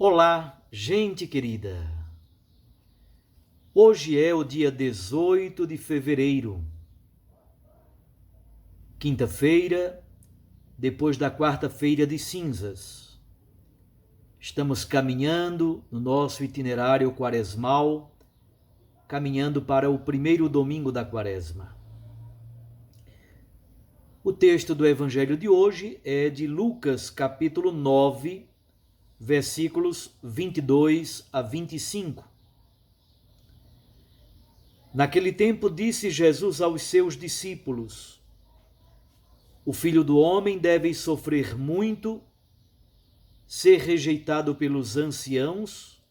Olá, gente querida! Hoje é o dia 18 de fevereiro, quinta-feira, depois da quarta-feira de cinzas. Estamos caminhando no nosso itinerário quaresmal, caminhando para o primeiro domingo da quaresma. O texto do evangelho de hoje é de Lucas, capítulo 9, versículos 22 a 25. Naquele tempo disse Jesus aos seus discípulos: O Filho do Homem deve sofrer muito, ser rejeitado pelos anciãos,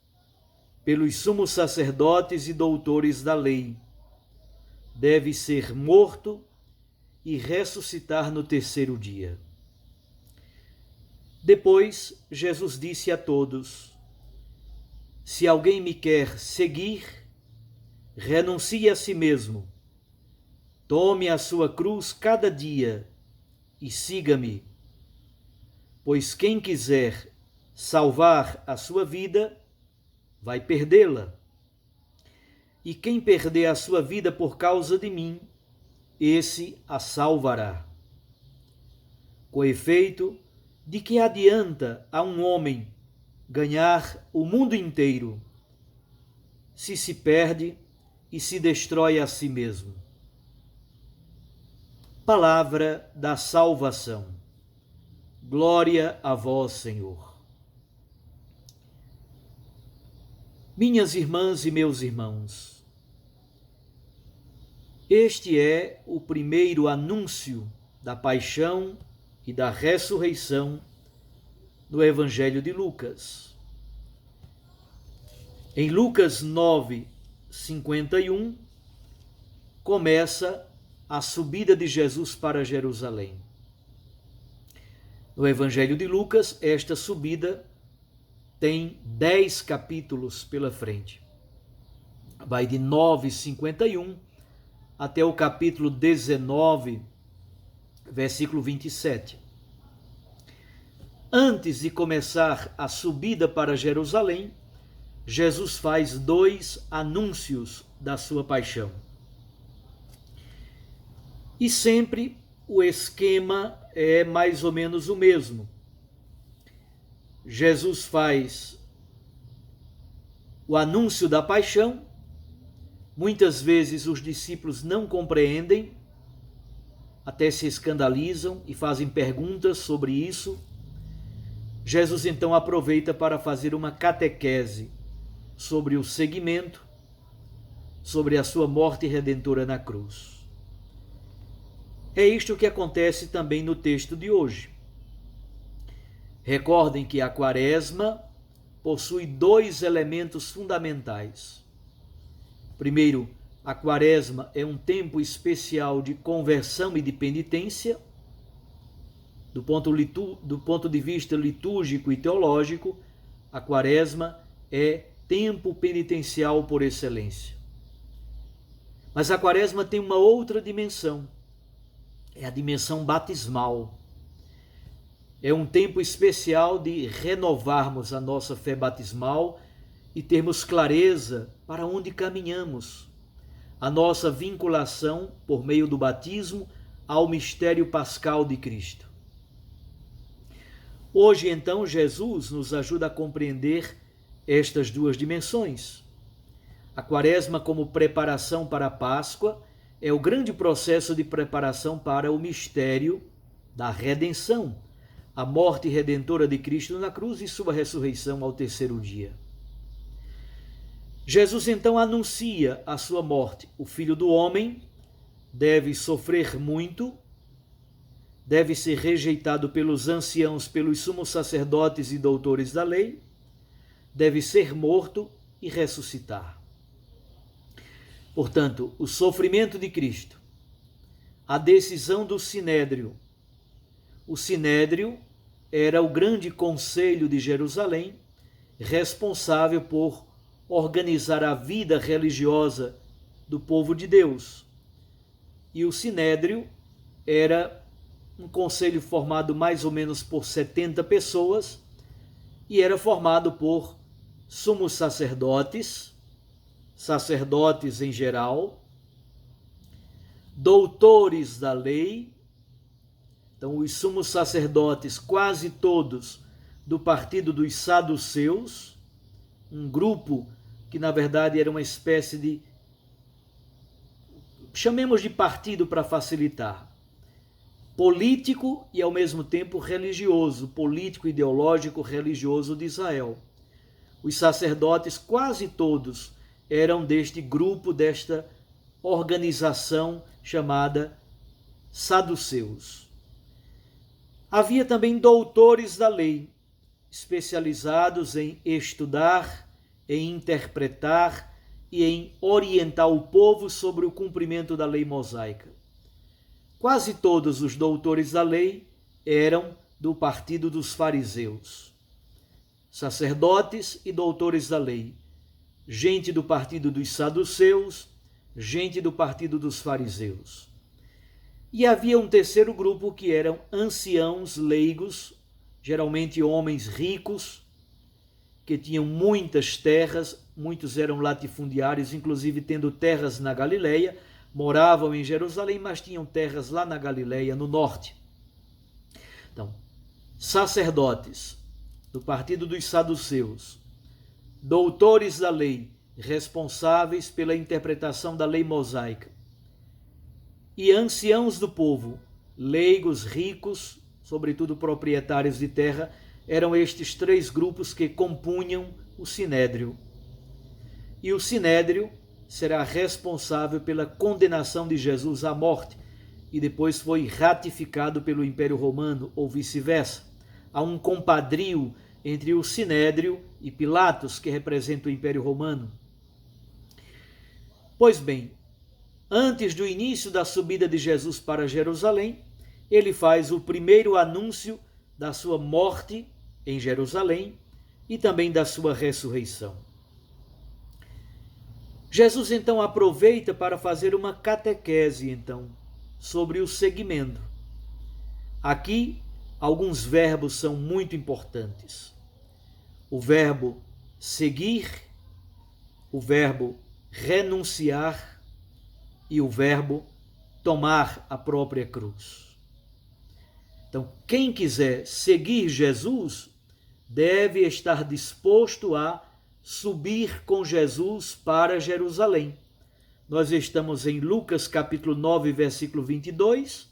pelos sumos sacerdotes e doutores da lei. Deve ser morto e ressuscitar no terceiro dia. Depois, Jesus disse a todos: Se alguém me quer seguir, renuncie a si mesmo, tome a sua cruz cada dia e siga-me. Pois quem quiser salvar a sua vida, vai perdê-la. E quem perder a sua vida por causa de mim, esse a salvará. Com efeito, de que adianta a um homem ganhar o mundo inteiro, se perde e se destrói a si mesmo? Palavra da salvação. Glória a vós, Senhor. Minhas irmãs e meus irmãos, este é o primeiro anúncio da paixão e da ressurreição no Evangelho de Lucas. Em Lucas 9, 51, começa a subida de Jesus para Jerusalém. No Evangelho de Lucas, esta subida tem 10 capítulos pela frente. Vai de 9:51 até o capítulo 19, versículo 27. Antes de começar a subida para Jerusalém, Jesus faz 2 anúncios da sua paixão. E sempre o esquema é mais ou menos o mesmo. Jesus faz o anúncio da paixão. Muitas vezes os discípulos não compreendem, até se escandalizam e fazem perguntas sobre isso. Jesus então aproveita para fazer uma catequese sobre o seguimento, sobre a sua morte redentora na cruz. É isto que acontece também no texto de hoje. Recordem que a quaresma possui 2 elementos fundamentais. Primeiro, a quaresma é um tempo especial de conversão e de penitência. Do ponto de vista litúrgico e teológico, a quaresma é tempo penitencial por excelência. Mas a quaresma tem uma outra dimensão, é a dimensão batismal. É um tempo especial de renovarmos a nossa fé batismal e termos clareza para onde caminhamos. A nossa vinculação, por meio do batismo, ao mistério pascal de Cristo. Hoje, então, Jesus nos ajuda a compreender estas 2 dimensões. A quaresma, como preparação para a Páscoa, é o grande processo de preparação para o mistério da redenção, a morte redentora de Cristo na cruz e sua ressurreição ao terceiro dia. Jesus então anuncia a sua morte. O Filho do Homem deve sofrer muito, deve ser rejeitado pelos anciãos, pelos sumos sacerdotes e doutores da lei, deve ser morto e ressuscitar. Portanto, o sofrimento de Cristo, a decisão do Sinédrio. O Sinédrio era o grande conselho de Jerusalém, responsável por organizar a vida religiosa do povo de Deus. E o Sinédrio era um conselho formado mais ou menos por 70 pessoas, e era formado por sumos sacerdotes, sacerdotes em geral, doutores da lei. Então, os sumos sacerdotes, quase todos do partido dos saduceus, um grupo que na verdade era uma espécie de, chamemos de partido para facilitar, político e ao mesmo tempo religioso, político, ideológico, religioso de Israel. Os sacerdotes, quase todos, eram deste grupo, desta organização chamada saduceus. Havia também doutores da lei, especializados em estudar, em interpretar e em orientar o povo sobre o cumprimento da lei mosaica. Quase todos os doutores da lei eram do partido dos fariseus. Sacerdotes e doutores da lei, gente do partido dos saduceus, gente do partido dos fariseus. E havia um terceiro grupo que eram anciãos leigos, geralmente homens ricos, que tinham muitas terras, muitos eram latifundiários, inclusive tendo terras na Galileia, moravam em Jerusalém, mas tinham terras lá na Galileia, no norte. Então, sacerdotes do partido dos saduceus, doutores da lei, responsáveis pela interpretação da lei mosaica, e anciãos do povo, leigos, ricos, sobretudo proprietários de terra, eram estes três grupos que compunham o Sinédrio. E o Sinédrio será responsável pela condenação de Jesus à morte e depois foi ratificado pelo Império Romano ou vice-versa. Há um compadrio entre o Sinédrio e Pilatos, que representa o Império Romano. Pois bem, antes do início da subida de Jesus para Jerusalém, ele faz o primeiro anúncio da sua morte em Jerusalém e também da sua ressurreição. Jesus então aproveita para fazer uma catequese sobre o seguimento. Aqui alguns verbos são muito importantes. O verbo seguir, o verbo renunciar e o verbo tomar a própria cruz. Então, quem quiser seguir Jesus deve estar disposto a subir com Jesus para Jerusalém. Nós estamos em Lucas capítulo 9, versículo 22.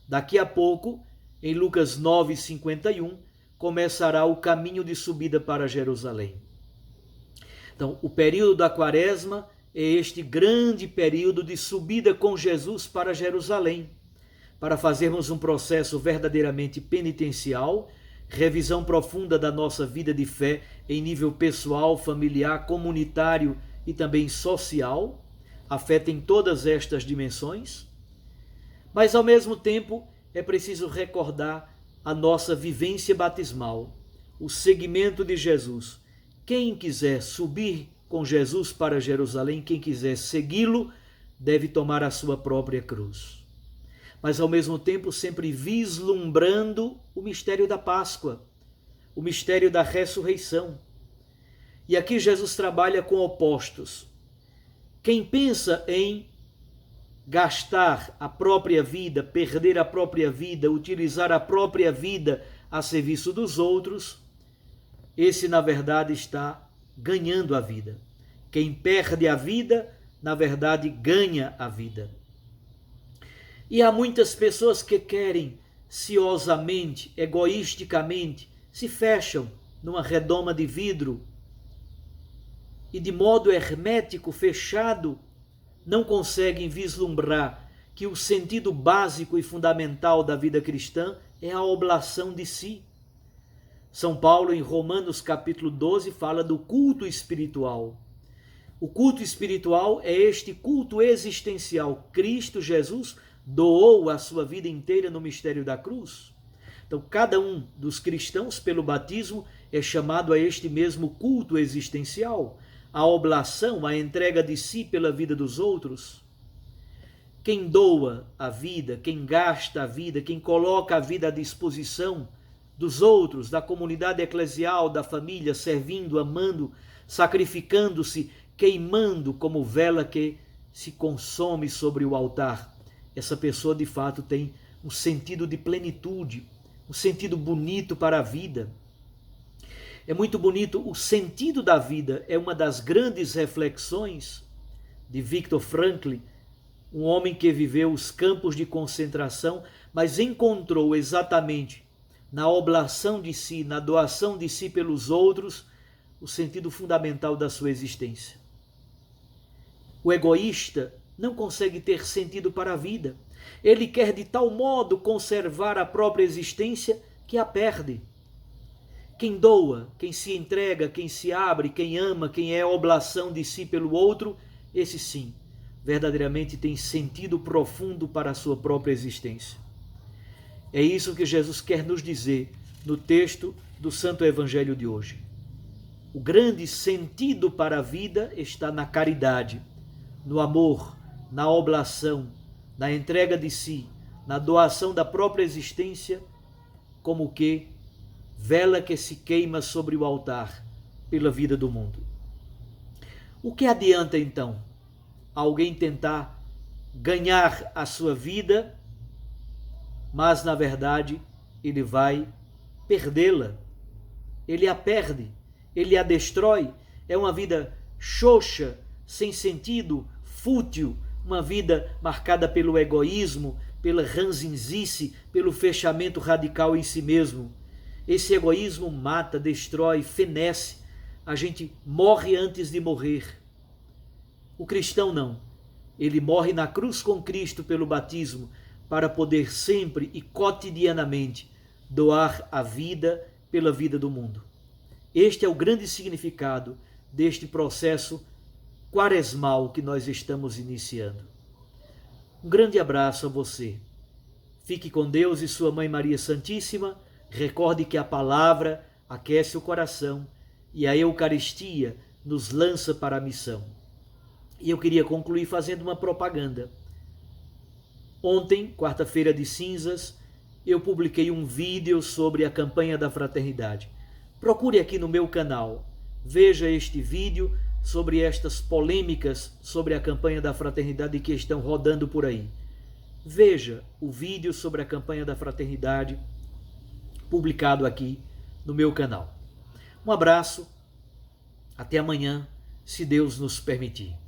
Daqui a pouco, em Lucas 9, 51, começará o caminho de subida para Jerusalém. Então, o período da Quaresma é este grande período de subida com Jesus para Jerusalém, para fazermos um processo verdadeiramente penitencial, revisão profunda da nossa vida de fé em nível pessoal, familiar, comunitário e também social. A fé tem todas estas dimensões, mas ao mesmo tempo é preciso recordar a nossa vivência batismal, o seguimento de Jesus. Quem quiser subir com Jesus para Jerusalém, quem quiser segui-lo, deve tomar a sua própria cruz. Mas ao mesmo tempo sempre vislumbrando o mistério da Páscoa, o mistério da ressurreição. E aqui Jesus trabalha com opostos. Quem pensa em gastar a própria vida, perder a própria vida, utilizar a própria vida a serviço dos outros, esse na verdade está ganhando a vida. Quem perde a vida, na verdade ganha a vida. E há muitas pessoas que querem ciosamente, egoisticamente, se fecham numa redoma de vidro e de modo hermético, fechado, não conseguem vislumbrar que o sentido básico e fundamental da vida cristã é a oblação de si. São Paulo, em Romanos capítulo 12, fala do culto espiritual. O culto espiritual é este culto existencial. Cristo Jesus doou a sua vida inteira no mistério da cruz. Então, cada um dos cristãos, pelo batismo, é chamado a este mesmo culto existencial, a oblação, a entrega de si pela vida dos outros. Quem doa a vida, quem gasta a vida, quem coloca a vida à disposição dos outros, da comunidade eclesial, da família, servindo, amando, sacrificando-se, queimando como vela que se consome sobre o altar. Essa pessoa de fato tem um sentido de plenitude, um sentido bonito para a vida. É muito bonito o sentido da vida, é uma das grandes reflexões de Viktor Frankl, um homem que viveu os campos de concentração, mas encontrou exatamente na oblação de si, na doação de si pelos outros, o sentido fundamental da sua existência. O egoísta não consegue ter sentido para a vida. Ele quer de tal modo conservar a própria existência que a perde. Quem doa, quem se entrega, quem se abre, quem ama, quem é oblação de si pelo outro, esse sim, verdadeiramente tem sentido profundo para a sua própria existência. É isso que Jesus quer nos dizer no texto do Santo Evangelho de hoje. O grande sentido para a vida está na caridade, no amor, na oblação, na entrega de si, na doação da própria existência, como que vela que se queima sobre o altar pela vida do mundo. O que adianta então alguém tentar ganhar a sua vida, mas na verdade ele vai perdê-la? Ele a perde, ele a destrói. É uma vida xoxa, sem sentido, fútil, uma vida marcada pelo egoísmo, pela ranzinzice, pelo fechamento radical em si mesmo. Esse egoísmo mata, destrói, fenece. A gente morre antes de morrer. O cristão não. Ele morre na cruz com Cristo pelo batismo, para poder sempre e cotidianamente doar a vida pela vida do mundo. Este é o grande significado deste processo quaresmal que nós estamos iniciando. Um grande abraço a você. Fique com Deus e sua Mãe Maria Santíssima. Recorde que a palavra aquece o coração e a Eucaristia nos lança para a missão. E eu queria concluir fazendo uma propaganda. Ontem, quarta-feira de cinzas, eu publiquei um vídeo sobre a campanha da fraternidade. Procure aqui no meu canal, veja este vídeo sobre estas polêmicas sobre a campanha da fraternidade que estão rodando por aí. Veja o vídeo sobre a campanha da fraternidade publicado aqui no meu canal. Um abraço, até amanhã, se Deus nos permitir.